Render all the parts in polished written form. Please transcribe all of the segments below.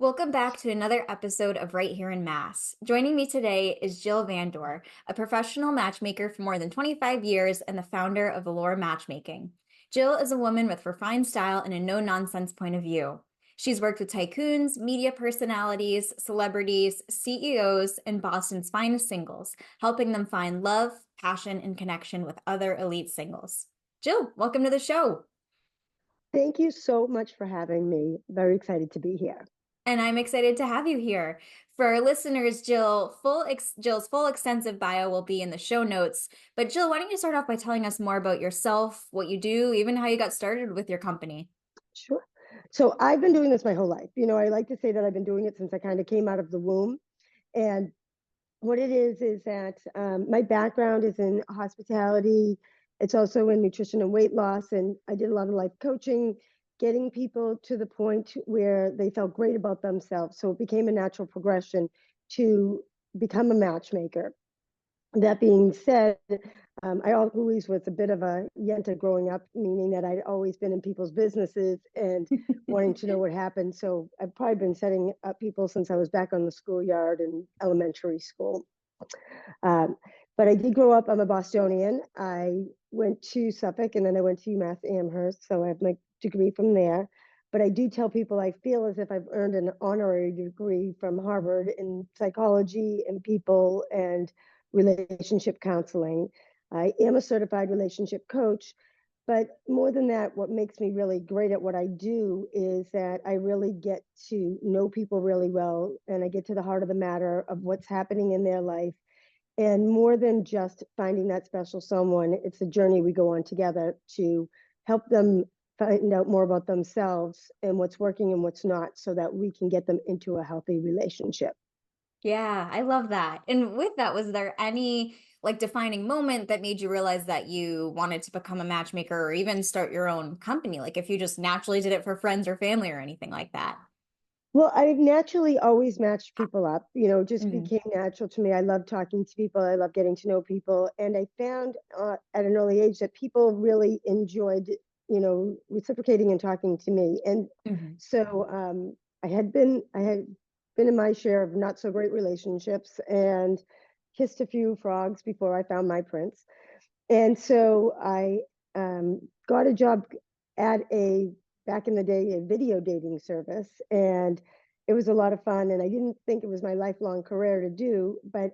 Welcome back to another episode of Right Here in Mass. Joining me today is Jill Vandor, a professional matchmaker for more than 25 years and the founder of Allure Matchmaking. Jill is a woman with refined style and a no-nonsense point of view. She's worked with tycoons, media personalities, celebrities, CEOs, and Boston's finest singles, helping them find love, passion, and connection with other elite singles. Jill, welcome to the show. Thank you so much for having me. Very excited to be here. And I'm excited to have you here. For our listeners, Jill's full extensive bio will be in the show notes. But Jill, why don't you start off by telling us more about yourself, what you do, even how you got started with your company? Sure. So I've been doing this my whole life. I like to say that I've been doing it since I kind of came out of the womb. And what it is that my background is in hospitality. It's also in nutrition and weight loss. And I did a lot of life coaching, getting people to the point where they felt great about themselves. So it became a natural progression to become a matchmaker. That being said, I always was a bit of a yenta growing up, meaning that I'd always been in people's businesses and wanting to know what happened. So I've probably been setting up people since I was back on the schoolyard in elementary school. Um, but I did grow up, I'm a Bostonian. I went to Suffolk and then I went to UMass Amherst. So I have my degree from there. But I do tell people I feel as if I've earned an honorary degree from Harvard in psychology and people and relationship counseling. I am a certified relationship coach, but more than that, what makes me really great at what I do is that I really get to know people really well and I get to the heart of the matter of what's happening in their life. And more than just finding that special someone, it's a journey we go on together to help them find out more about themselves and what's working and what's not so that we can get them into a healthy relationship. Yeah, I love that. And with that, was there any like defining moment that made you realize that you wanted to become a matchmaker or even start your own company? Like if you just naturally did it for friends or family or anything like that? Well, I naturally always matched people up, it just Mhm. became natural to me. I love talking to people. I love getting to know people. And I found at an early age that people really enjoyed, reciprocating and talking to me. And Mhm. so I had been in my share of not so great relationships and kissed a few frogs before I found my prince. And so I got a job at back in the day, a video dating service. And it was a lot of fun. And I didn't think it was my lifelong career to do, but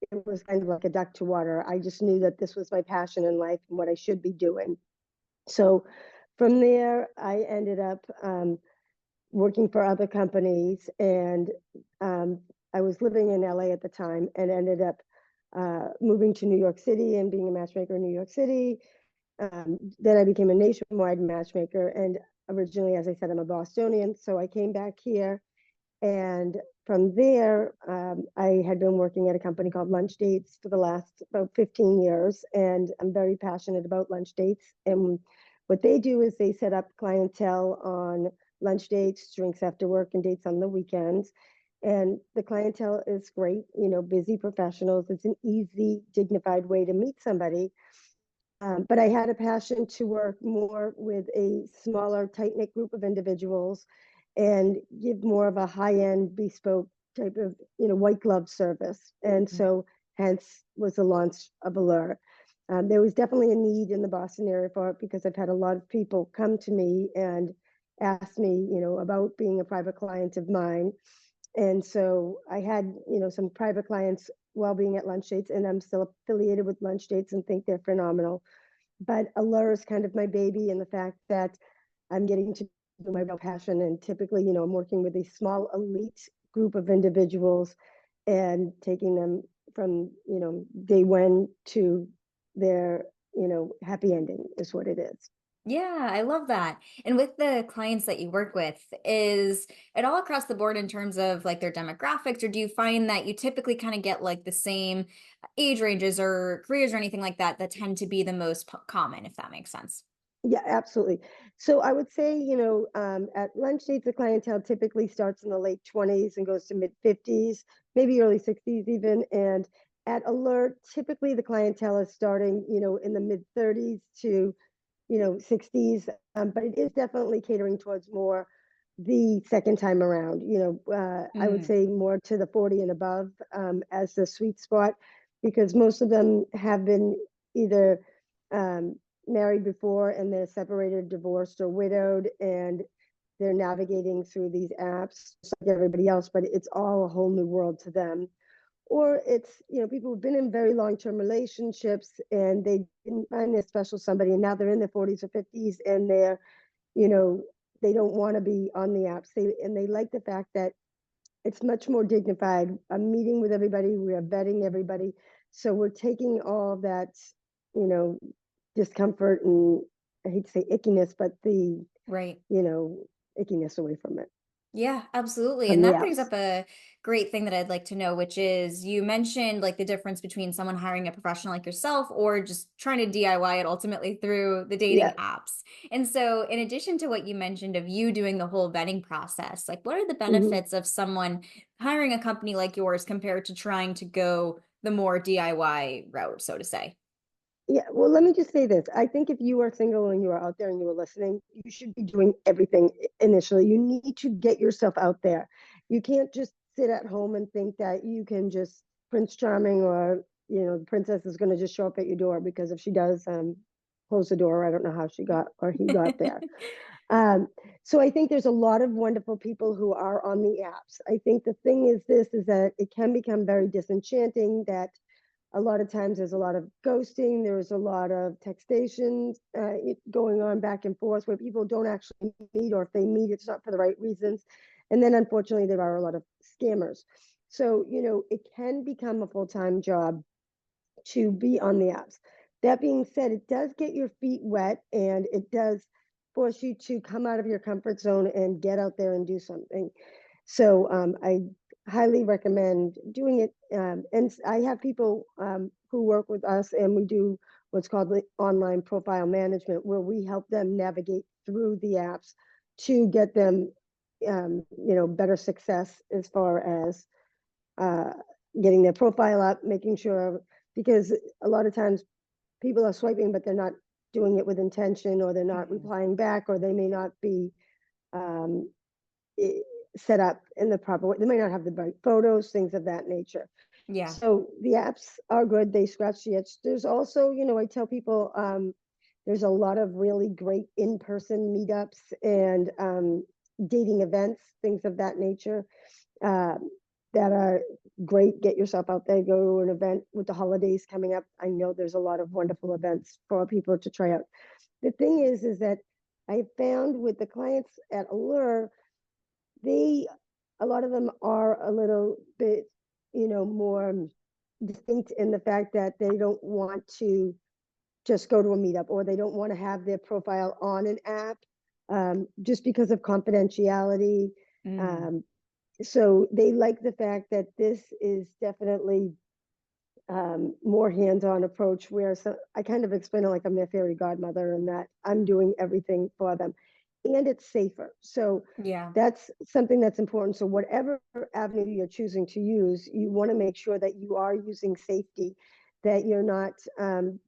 it was kind of like a duck to water. I just knew that this was my passion in life and what I should be doing. So from there, I ended up working for other companies. And I was living in LA at the time and ended up moving to New York City and being a matchmaker in New York City. Then I became a nationwide matchmaker. And originally, as I said, I'm a Bostonian. So I came back here. And from there, I had been working at a company called Lunch Dates for the last about 15 years. And I'm very passionate about lunch dates. And what they do is they set up clientele on lunch dates, drinks after work, and dates on the weekends. And the clientele is great, busy professionals. It's an easy, dignified way to meet somebody. But I had a passion to work more with a smaller, tight knit group of individuals and give more of a high end, bespoke type of, white glove service. And so, hence, was the launch of Allure. There was definitely a need in the Boston area for it because I've had a lot of people come to me and ask me, about being a private client of mine. And so I had, some private clients while being at Lunch Dates, and I'm still affiliated with Lunch Dates and think they're phenomenal. But Allure is kind of my baby in the fact that I'm getting to do my real passion. And typically, I'm working with a small elite group of individuals and taking them from, day one to their, happy ending is what it is. Yeah, I love that. And with the clients that you work with, is it all across the board in terms of like their demographics, or do you find that you typically kind of get like the same age ranges or careers or anything like that that tend to be the most common, if that makes sense? Yeah, absolutely. So I would say, at lunch dates, the clientele typically starts in the late 20s and goes to mid 50s, maybe early 60s even. And at Alert, typically the clientele is starting, in the mid 30s to, 60s. But it is definitely catering towards more the second time around. I would Mm, say more to the 40 and above as the sweet spot, because most of them have been either um, married before and they're separated, divorced, or widowed, and they're navigating through these apps just like everybody else, but it's all a whole new world to them. Or it's, people who've been in very long-term relationships and they didn't find their special somebody, and now they're in their 40s or 50s and you know, they don't want to be on the apps. They like the fact that it's much more dignified. I'm meeting with everybody, we are vetting everybody. So we're taking all that, you know, discomfort and, I hate to say ickiness, but right. you know, ickiness away from it, Yeah, absolutely. from And the that brings apps. up a great thing that I'd like to know, which is you mentioned like the difference between someone hiring a professional like yourself or just trying to DIY it ultimately through the dating Yeah. apps. And so, in addition to what you mentioned of you doing the whole vetting process, like what are the Mm-hmm. benefits of someone hiring a company like yours compared to trying to go the more DIY route, so to say? Yeah, well, let me just say this. I think if you are single and you are out there and you are listening, you should be doing everything initially. You need to get yourself out there. You can't just sit at home and think that you can just Prince Charming, or, the princess is going to just show up at your door, because if she does, close the door. I don't know how she got or he got there. Um, so I think there's a lot of wonderful people who are on the apps. I think the thing is this, is that it can become very disenchanting, that a lot of times there's a lot of ghosting, there's a lot of textations going on back and forth where people don't actually meet, or if they meet, it's not for the right reasons. And then unfortunately, there are a lot of scammers. So, it can become a full-time job to be on the apps. That being said, it does get your feet wet and it does force you to come out of your comfort zone and get out there and do something. So I highly recommend doing it. And I have people who work with us, and we do what's called online profile management, where we help them navigate through the apps to get them, better success as far as uh, getting their profile up, making sure, because a lot of times people are swiping, but they're not doing it with intention, or they're not Mhm. replying back, or they may not be um, set up in the proper way. They may not have the right photos, things of that nature. Yeah. So the apps are good. They scratch the itch. There's also, I tell people there's a lot of really great in-person meetups and dating events, things of that nature uh, that are great. Get yourself out there, go to an event with the holidays coming up. I know there's a lot of wonderful events for people to try out. The thing is that I found with the clients at Allure, they, a lot of them are a little bit, more distinct in the fact that they don't want to just go to a meetup, or they don't want to have their profile on an app just because of confidentiality. Mm. Um, so they like the fact that this is definitely more hands-on approach, where I kind of explain it like I'm their fairy godmother, and that I'm doing everything for them, and it's safer. So Yeah. that's something that's important. So whatever avenue you're choosing to use, you want to make sure that you are using safety, that you're not,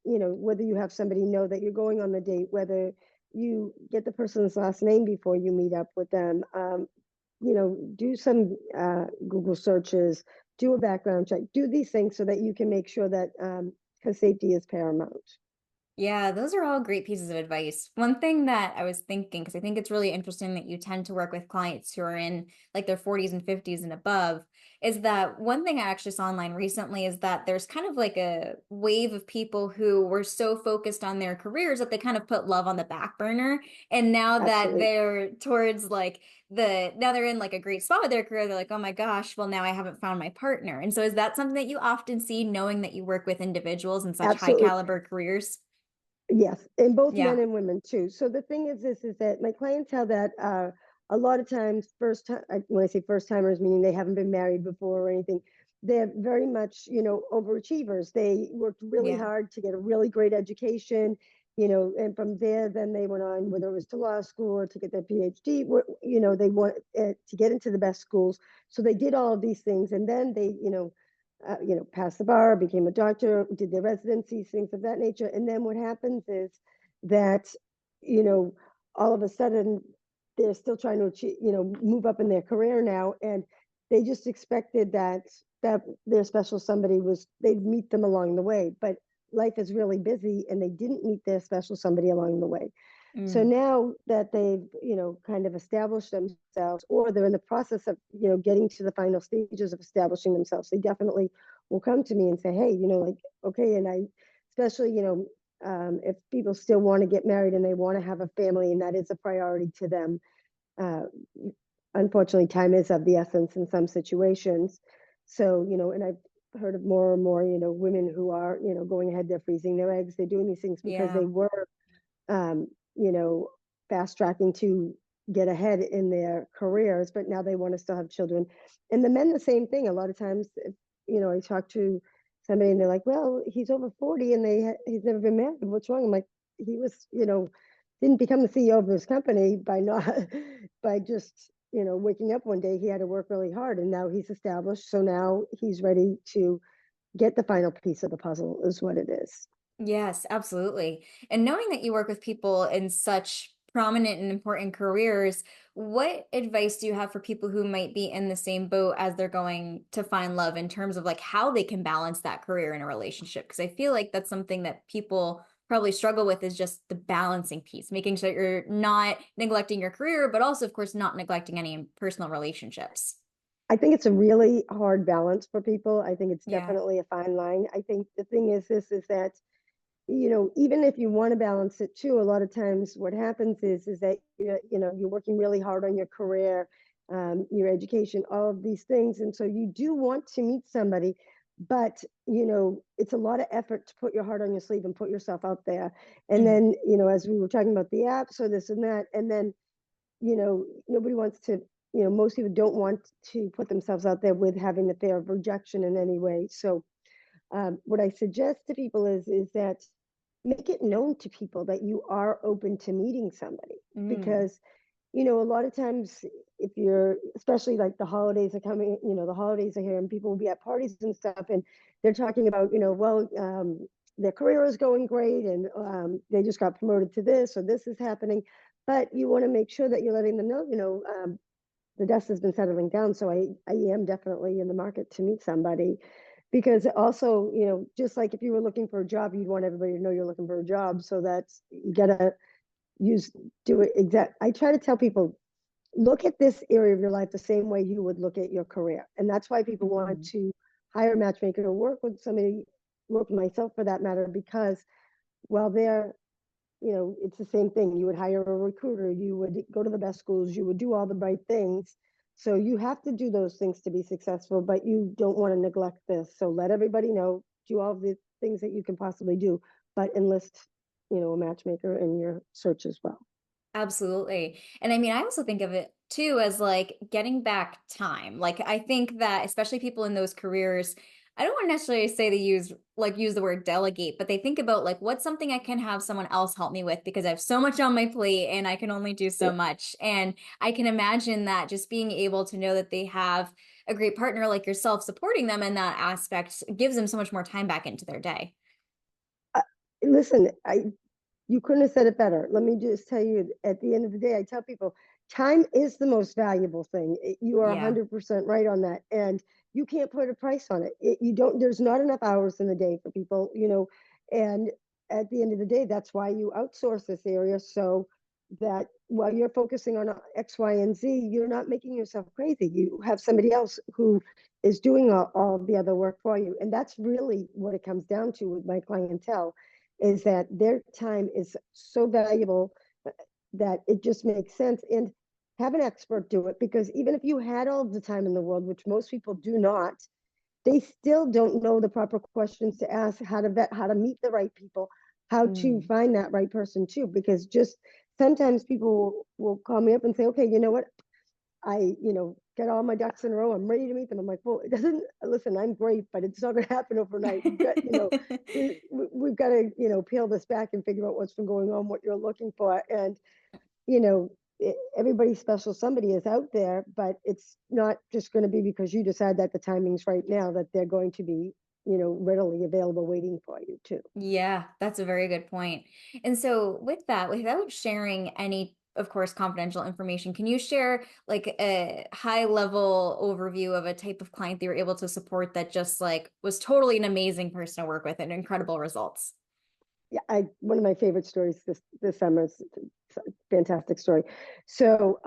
whether you have somebody know that you're going on the date, whether you get the person's last name before you meet up with them, do some Google searches, do a background check, do these things so that you can make sure that, because safety is paramount. Yeah, those are all great pieces of advice. One thing that I was thinking, because I think it's really interesting that you tend to work with clients who are in like their 40s and 50s and above, is that one thing I actually saw online recently is that there's kind of like a wave of people who were so focused on their careers that they kind of put love on the back burner. And now that Absolutely. they're towards like now they're in like a great spot with their career, they're like, oh my gosh, well, now I haven't found my partner. And so is that something that you often see, knowing that you work with individuals in such high Absolutely. caliber careers? Yes, and both Yeah. men and women too. So the thing is this, is that my clientele that a lot of times first time, when I say first timers, meaning they haven't been married before or anything, they're very much, overachievers. They worked really Yeah. hard to get a really great education, and from there, then they went on, whether it was to law school or to get their PhD, they want to get into the best schools. So they did all of these things, and then they, passed the bar, became a doctor, did their residencies, things of that nature. And then what happens is that, you know, all of a sudden they're still trying to achieve, move up in their career now, and they just expected that their special somebody was they'd meet them along the way, but life is really busy and they didn't meet their special somebody along the way. So Mm, now that they've, kind of established themselves, or they're in the process of, getting to the final stages of establishing themselves, they definitely will come to me and say, hey, like, okay. And I, especially, if people still want to get married and they want to have a family and that is a priority to them, uh, unfortunately, time is of the essence in some situations. So, and I've heard of more and more, women who are, going ahead, they're freezing their eggs, they're doing these things because yeah. they were, you know, fast tracking to get ahead in their careers, but now they want to still have children. And the men, the same thing. A lot of times, I talk to somebody and they're like, well, he's over 40 and he's never been married. What's wrong? I'm like, he was, didn't become the CEO of his company by not, by just, waking up one day. He had to work really hard and now he's established. So now he's ready to get the final piece of the puzzle, is what it is. Yes, absolutely. And knowing that you work with people in such prominent and important careers, what advice do you have for people who might be in the same boat as they're going to find love in terms of like how they can balance that career in a relationship? Because I feel like that's something that people probably struggle with is just the balancing piece, making sure you're not neglecting your career, but also, of course, not neglecting any personal relationships. I think it's a really hard balance for people. I think it's Yeah. definitely a fine line. I think the thing is this is that, even if you want to balance it too, a lot of times what happens is that you're working really hard on your career, your education, all of these things. And so you do want to meet somebody, but it's a lot of effort to put your heart on your sleeve and put yourself out there. And Mhm. then, as we were talking about the apps or this and that, and then nobody wants to, most people don't want to put themselves out there with having the fear of rejection in any way. So what I suggest to people is that make it known to people that you are open to meeting somebody, Mm. because a lot of times, if you're, especially like the holidays are coming, the holidays are here and people will be at parties and stuff and they're talking about, well, their career is going great and they just got promoted to this or this is happening, but you want to make sure that you're letting them know, the dust has been settling down. So I am definitely in the market to meet somebody, because also, just like if you were looking for a job, you'd want everybody to know you're looking for a job. So that's, you gotta use, do it exact. I try to tell people, look at this area of your life the same way you would look at your career. And that's why people want Mm. to hire a matchmaker or work with somebody, work with myself for that matter, because while they're, it's the same thing. You would hire a recruiter, you would go to the best schools, you would do all the right things. So you have to do those things to be successful, but you don't want to neglect this. So let everybody know, do all the things that you can possibly do, but enlist, a matchmaker in your search as well. Absolutely. And I mean, I also think of it too as like getting back time. Like I think that especially people in those careers, I don't want to necessarily say they use the word delegate, but they think about like what's something I can have someone else help me with because I have so much on my plate and I can only do so Yeah. much. And I can imagine that just being able to know that they have a great partner like yourself supporting them in that aspect gives them so much more time back into their day. Uh, Listen, you couldn't have said it better. Let me just tell you, at the end of the day, I tell people time is the most valuable thing. You are Yeah. 100% right on that. And you can't put a price on it. You don't, there's not enough hours in the day for people, and at the end of the day, that's why you outsource this area. So that while you're focusing on X, Y, and Z, you're not making yourself crazy. You have somebody else who is doing all the other work for you. And that's really what it comes down to with my clientele, is that their time is so valuable that it just makes sense. And have an expert do it, because even if you had all the time in the world, which most people do not, they still don't know the proper questions to ask, how to vet, how to meet the right people, how to Mm. find that right person too. Because just sometimes people will call me up and say, okay, you know what, I, get all my ducks in a row. I'm ready to meet them. I'm like, well, it doesn't, listen, I'm great, but it's not going to happen overnight. We've got, we've got to, peel this back and figure out what's been going on, what you're looking for. And, you know, everybody's special somebody is out there, but it's not just going to be because you decide that the timing's right now that they're going to be, readily available waiting for you too. Yeah, that's a very good point. And so with that, without sharing any of course, confidential information. Can you share like a high level overview of a type of client that you were able to support that just like was totally an amazing person to work with and incredible results? Yeah, one of my favorite stories this summer is a fantastic story. So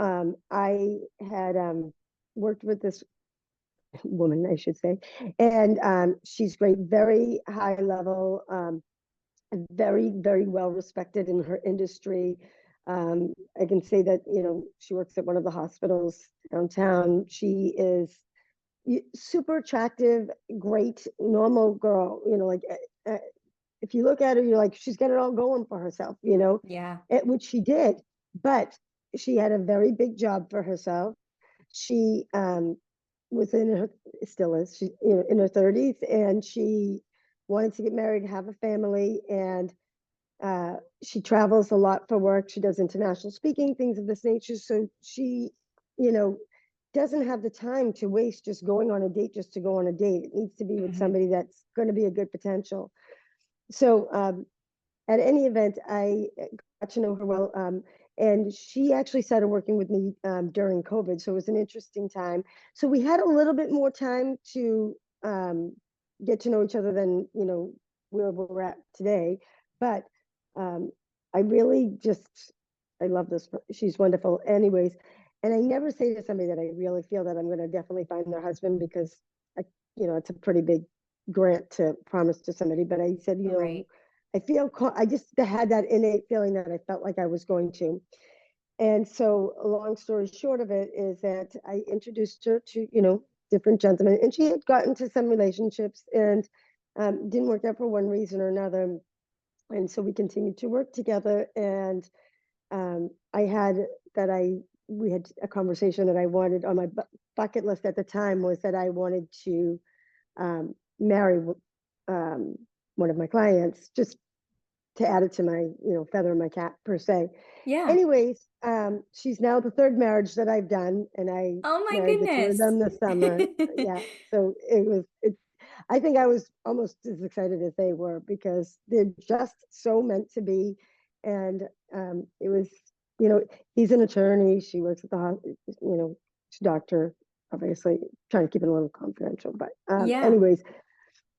I had worked with this woman, I should say, and she's great, very high level, very, very well respected in her industry. I can say that, she works at one of the hospitals downtown. She is super attractive, great, normal girl, like if you look at her, you're like, she's got it all going for herself, Yeah. which she did. But she had a very big job for herself. She was in her, still is, she, in her 30s, and she wanted to get married, have a family, and she travels a lot for work. She does international speaking, things of this nature. So she, you know, doesn't have the time to waste just going on a date just to go on a date. It needs to be with Hmm. somebody that's going to be a good potential. So at any event, I got to know her well. And she actually started working with me during COVID. So it was an interesting time. So we had a little bit more time to get to know each other than, where we're at today. But um, I really just, I love this. She's wonderful. Anyways, and I never say to somebody that I really feel that I'm going to definitely find their husband because, I, it's a pretty big grant to promise to somebody. But I said, Right. I just had that innate feeling that I felt like I was going to. And so, a long story short of it is that I introduced her to, different gentlemen, and she had gotten to some relationships and didn't work out for one reason or another. And so we continued to work together. And I had we had a conversation that I wanted on my bucket list at the time was that I wanted to marry um, one of my clients, just to add it to my, feather in my cap per se. Yeah. Anyways, she's now the third marriage that I've done, and I Oh my married the two of goodness. them this summer. Yeah, so I think I was almost as excited as they were because they're just so meant to be, and it was, you know, he's an attorney. She works at the hospital, she's a doctor. Obviously, trying to keep it a little confidential, but Yeah. anyways,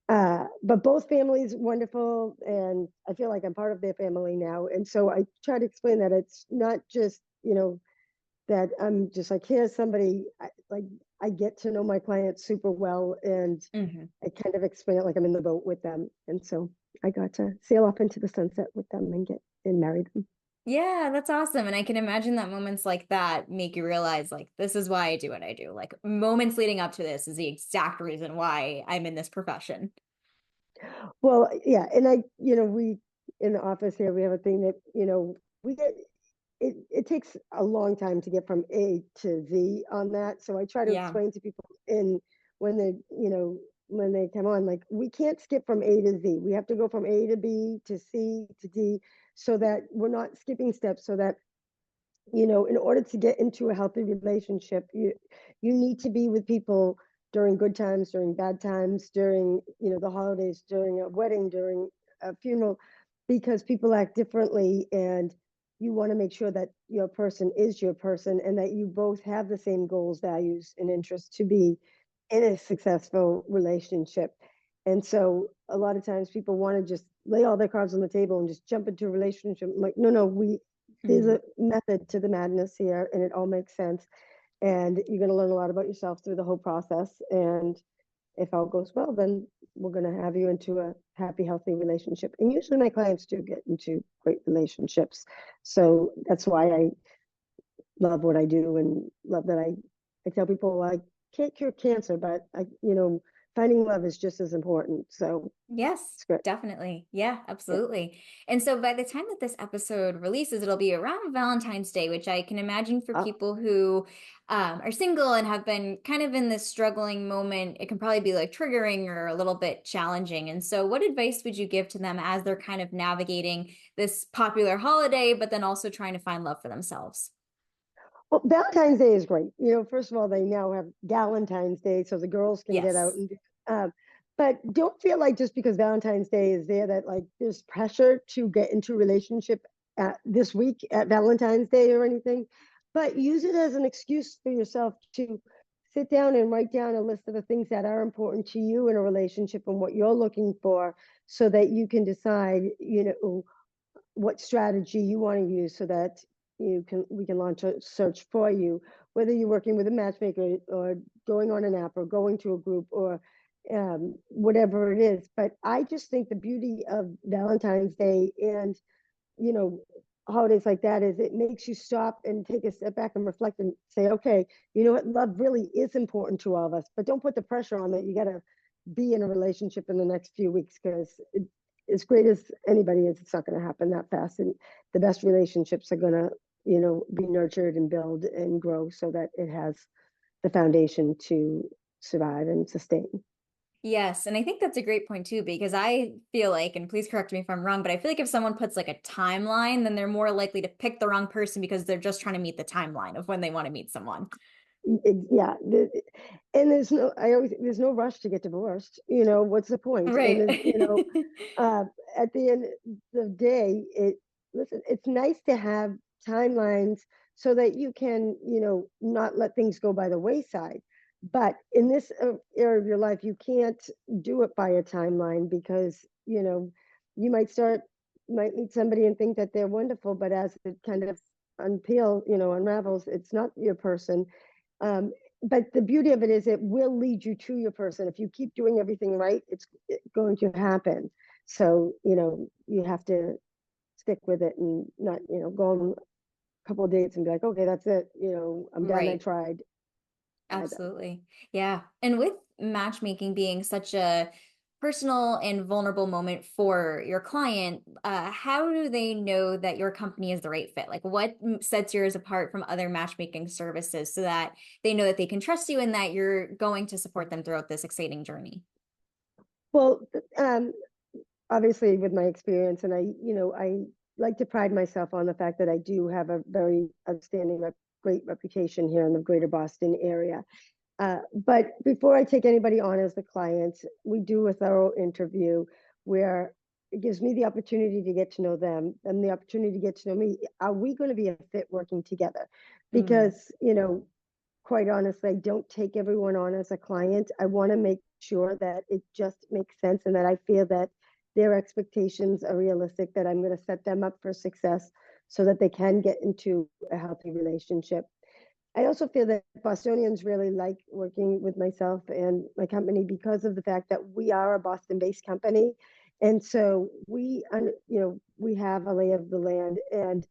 but both families wonderful, and I feel like I'm part of their family now. And so I try to explain that it's not just, that I'm just like, here's somebody, I get to know my clients super well, and Hmm. I kind of explain it like I'm in the boat with them. And so I got to sail off into the sunset with them and get and marry them. Yeah, that's awesome. And I can imagine that moments like that make you realize, like, this is why I do what I do. Like, moments leading up to this is the exact reason why I'm in this profession. Well, yeah, and we in the office here, we have a thing that, we get it takes a long time to get from A to Z on that. So I try to Yeah. explain to people in when they, when they come on, like we can't skip from A to Z. We have to go from A to B to C to D so that we're not skipping steps so that in order to get into a healthy relationship, you need to be with people during good times, during bad times, during the holidays, during a wedding, during a funeral, because people act differently, and you want to make sure that your person is your person and that you both have the same goals, values, and interests to be in a successful relationship. And so a lot of times people want to just lay all their cards on the table and just jump into a relationship. I'm like, no, there's Hmm. a method to the madness here, and it all makes sense. And you're going to learn a lot about yourself through the whole process. And if all goes well, then we're going to have you into a happy, healthy relationship. And usually my clients do get into great relationships. So that's why I love what I do and love that I tell people I can't cure cancer, but finding love is just as important. So Yes, it's good. definitely. Yeah, Yeah. absolutely. And so by the time that this episode releases, it'll be around Valentine's Day, which I can imagine for Uh, people who are single and have been kind of in this struggling moment, it can probably be like triggering or a little bit challenging. And so, what advice would you give to them as they're kind of navigating this popular holiday, but then also trying to find love for themselves? Well, Valentine's Day is great. First of all, they now have Galentine's Day, so the girls can get out Yes. and do. But don't feel like just because Valentine's Day is there that like there's pressure to get into a relationship this week at Valentine's Day or anything, but use it as an excuse for yourself to sit down and write down a list of the things that are important to you in a relationship and what you're looking for, so that you can decide, what strategy you want to use, so that we can launch a search for you, whether you're working with a matchmaker or going on an app or going to a group or whatever it is. But I just think the beauty of Valentine's Day and you know holidays like that is it makes you stop and take a step back and reflect and say, okay, you know what, love really is important to all of us, but don't put the pressure on that you got to be in a relationship in the next few weeks, because as great as anybody is, it's not going to happen that fast. And the best relationships are going to be nurtured and build and grow so that it has the foundation to survive and sustain. Yes, and I think that's a great point too, because I feel like, and please correct me if I'm wrong, but I feel like if someone puts like a timeline, then they're more likely to pick the wrong person because they're just trying to meet the timeline of when they want to meet someone. Yeah, and there's no rush to get divorced. What's the point? And Right. there's, uh, at the end of the day, it's nice to have timelines so that you can, not let things go by the wayside. But in this area of your life, you can't do it by a timeline, because, you might meet somebody and think that they're wonderful, but as it kind of unravels, it's not your person. But the beauty of it is it will lead you to your person. If you keep doing everything right, it's going to happen. So, you have to stick with it and not, go on a couple of dates and be like, okay, that's it. I'm done. I Right. tried. Bye bye. Absolutely. Yeah. And with matchmaking being such a personal and vulnerable moment for your client, how do they know that your company is the right fit? Like, what sets yours apart from other matchmaking services so that they know that they can trust you and that you're going to support them throughout this exciting journey? Well, obviously with my experience, and I like to pride myself on the fact that I do have a very outstanding, great reputation here in the greater Boston area. But before I take anybody on as the client, we do a thorough interview where it gives me the opportunity to get to know them and the opportunity to get to know me. Are we going to be a fit working together? Mm, Because, quite honestly, I don't take everyone on as a client. I want to make sure that it just makes sense and that I feel that their expectations are realistic, that I'm going to set them up for success so that they can get into a healthy relationship. I also feel that Bostonians really like working with myself and my company because of the fact that we are a Boston-based company, and so we have a lay of the land, and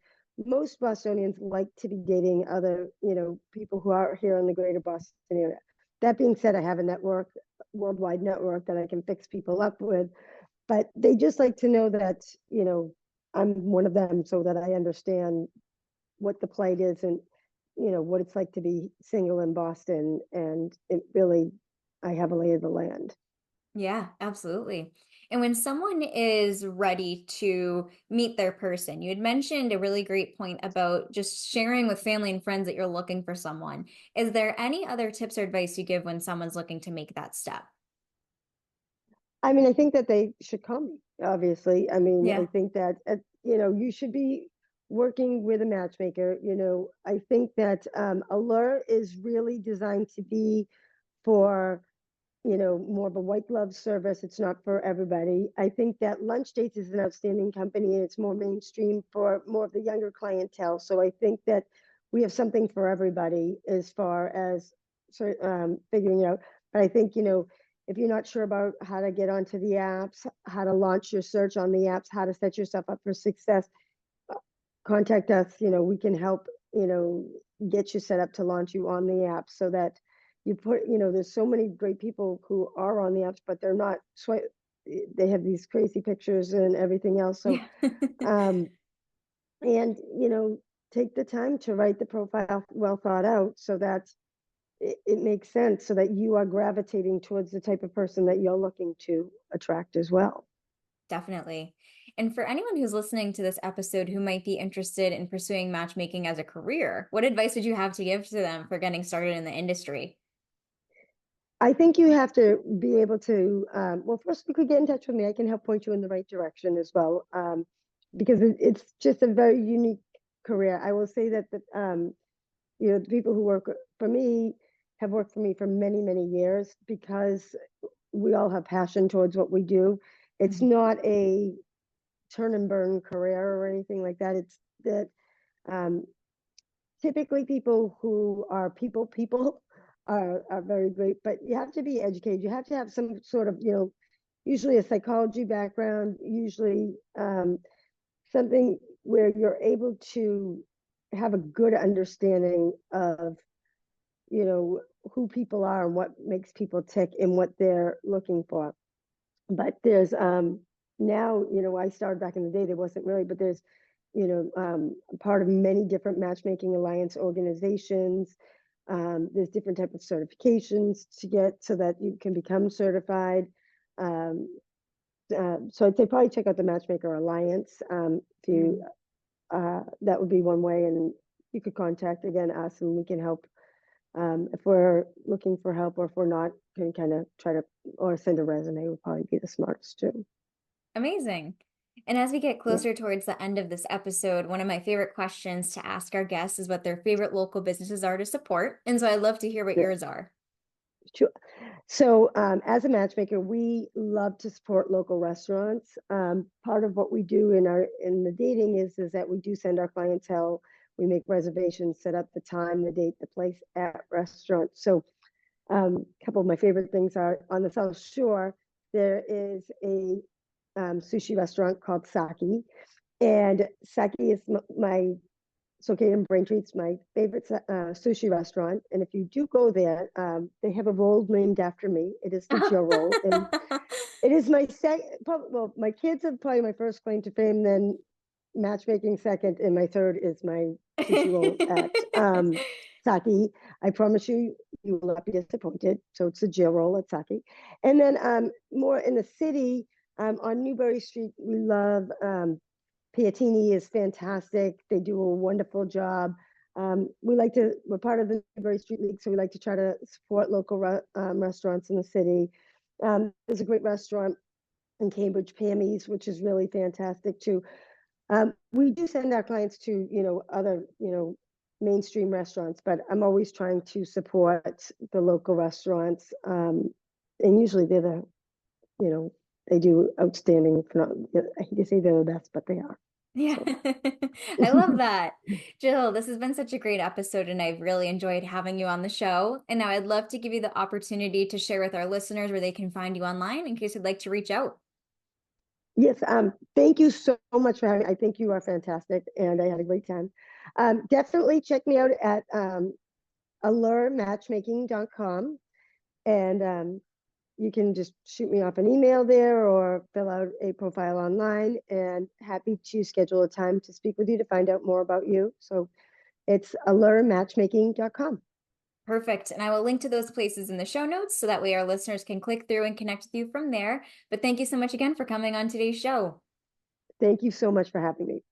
most Bostonians like to be dating other people who are here in the greater Boston area. That being said, I have a worldwide network that I can fix people up with, but they just like to know that I'm one of them, so that I understand what the plight is and what it's like to be single in Boston. And it really, I have a lay of the land. yeah, absolutely. And when someone is ready to meet their person, you had mentioned a really great point about just sharing with family and friends that you're looking for someone. Is there any other tips or advice you give when someone's looking to make that step? I mean, I think that they should call me, obviously. I mean, I Yeah. think that, you should be working with a matchmaker. I think that Allure is really designed to be for more of a white glove service. It's not for everybody. I think that Lunch Dates is an outstanding company, and it's more mainstream for more of the younger clientele. So I think that we have something for everybody as far as figuring out. But I think, if you're not sure about how to get onto the apps, how to launch your search on the apps, how to set yourself up for success, contact us. We can help, get you set up to launch you on the app, so that there's so many great people who are on the apps, but they're not they have these crazy pictures and everything else. So, Yeah. um, and, take the time to write the profile well thought out, so that it makes sense, so that you are gravitating towards the type of person that you're looking to attract as well. Definitely. And for anyone who's listening to this episode who might be interested in pursuing matchmaking as a career, what advice would you have to give to them for getting started in the industry? I think you have to be able to, well, first you could get in touch with me. I can help point you in the right direction as well. because it's just a very unique career. I will say that the people who work for me have worked for me for many, many years because we all have passion towards what we do. It's Mhm. not a turn and burn career or anything like that. It's that um, typically people who are people are very great, but you have to be educated. You have to have some sort of, usually a psychology background, usually something where you're able to have a good understanding of, you know, who people are and what makes people tick and what they're looking for. But there's now, I started back in the day, there wasn't really, but there's, part of many different matchmaking alliance organizations. There's different type of certifications to get so that you can become certified. Um, so I'd say probably check out the Matchmaker Alliance. If you Mm. that would be one way, and you could contact again us, and we can help if we're looking for help, or if we're not, can kind of try to, or send a resume would probably be the smartest too. Amazing. And as we get Yeah, closer towards the end of this episode, one of my favorite questions to ask our guests is what their favorite local businesses are to support. And so I'd love to hear what yeah, yours are. sure. So, as a matchmaker, we love to support local restaurants. Part of what we do in the dating is that we do send our clientele. We make reservations, set up the time, the date, the place at restaurants. So, a couple of my favorite things are on the South Shore. There is a sushi restaurant called Saki, and Saki is my it's located in Braintree. It's my favorite sushi restaurant. And if you do go there, they have a roll named after me. It is the Jill roll. And it is my second, well, my kids are probably my first claim to fame, then matchmaking second, and my third is my sushi roll at Saki. I promise you, you will not be disappointed. So it's the Jill roll at Saki. And then more in the city, on Newbury Street, we love Piatini is fantastic. They do a wonderful job. We're part of the Newbury Street League, so we like to try to support local restaurants in the city. There's a great restaurant in Cambridge, Pammy's, which is really fantastic too. We do send our clients to, other, mainstream restaurants, but I'm always trying to support the local restaurants. And usually you know, they do outstanding. I hate to say they're the best, but they are. Yeah, So. I love that. Jill, this has been such a great episode, and I've really enjoyed having you on the show. And now I'd love to give you the opportunity to share with our listeners where they can find you online in case you'd like to reach out. Yes, thank you so much for having me. I think you are fantastic, and I had a great time. Definitely check me out at allurematchmaking.com, and you can just shoot me off an email there or fill out a profile online, and happy to schedule a time to speak with you to find out more about you. So it's allurematchmaking.com. Perfect. And I will link to those places in the show notes so that way our listeners can click through and connect with you from there. But thank you so much again for coming on today's show. Thank you so much for having me.